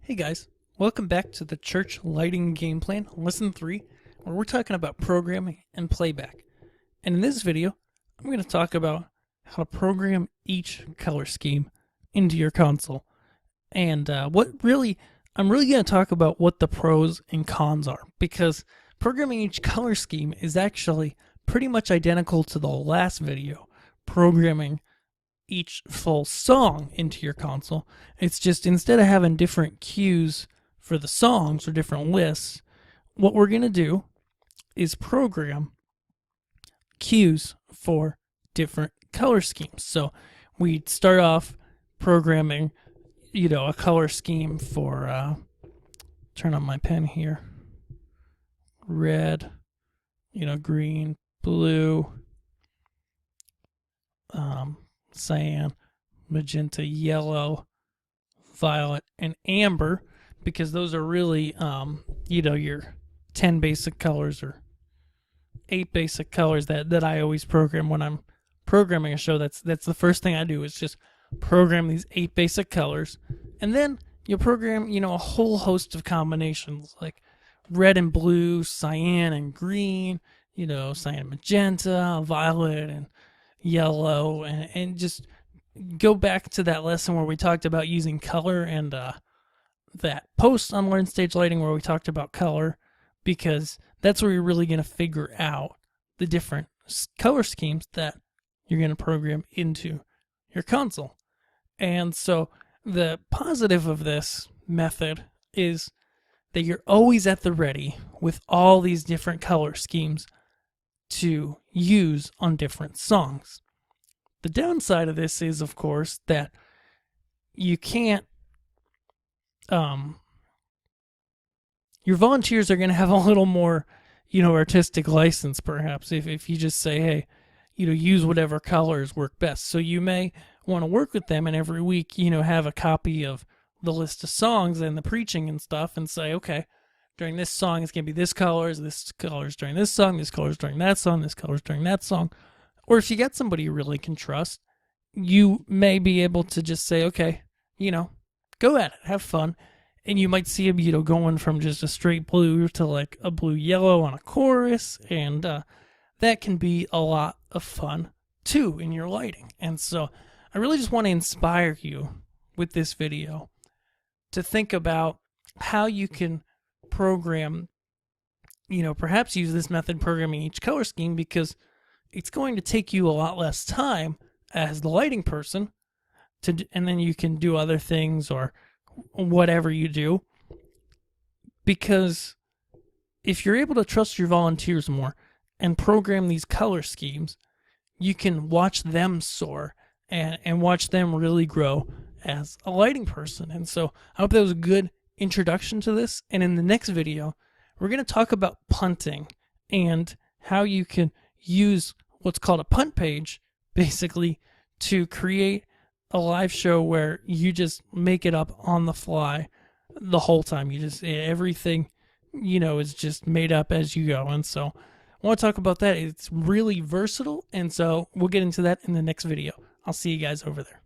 Hey guys, welcome back to the Church Lighting Game Plan, Lesson 3, where we're talking about programming and playback. And in this video, I'm going to talk about how to program each color scheme into your console. And I'm really going to talk about what the pros and cons are, because programming each color scheme is actually pretty much identical to the last video, programming each full song into your console. It's just instead of having different cues for the songs or different lists, what we're going to do is program cues for different color schemes. So we start off programming, a color scheme for, turn on my pen here, red, green, blue, cyan, magenta, yellow, violet, and amber, because those are really, your 10 basic colors or 8 basic colors that I always program when I'm programming a show. That's the first thing I do is just program these 8 basic colors, and then you'll program, a whole host of combinations like red and blue, cyan and green, cyan and magenta, violet and yellow, and just go back to that lesson where we talked about using color, and that post on Learn Stage Lighting where we talked about color, because that's where you're really going to figure out the different color schemes that you're going to program into your console. And so the positive of this method is that you're always at the ready with all these different color schemes to use on different songs. The downside of this is, of course, that you can't, your volunteers are going to have a little more, artistic license, perhaps, if you just say, hey, use whatever colors work best. So you may want to work with them, and every week, have a copy of the list of songs and the preaching and stuff, and say, okay, during this song, it's going to be this colors during this song, this colors during that song, this colors during that song. Or if you get somebody you really can trust, you may be able to just say, okay, go at it, have fun. And you might see them, going from just a straight blue to like a blue yellow on a chorus. And that can be a lot of fun too in your lighting. And so I really just want to inspire you with this video to think about how you can program, perhaps use this method programming each color scheme, because it's going to take you a lot less time as the lighting person and then you can do other things or whatever you do. Because if you're able to trust your volunteers more and program these color schemes, you can watch them soar and watch them really grow as a lighting person. And so I hope that was a good introduction to this. And in the next video, we're going to talk about punting and how you can use what's called a punt page, basically, to create a live show where you just make it up on the fly the whole time. Everything, is just made up as you go. And so I want to talk about that. It's really versatile. And so we'll get into that in the next video. I'll see you guys over there.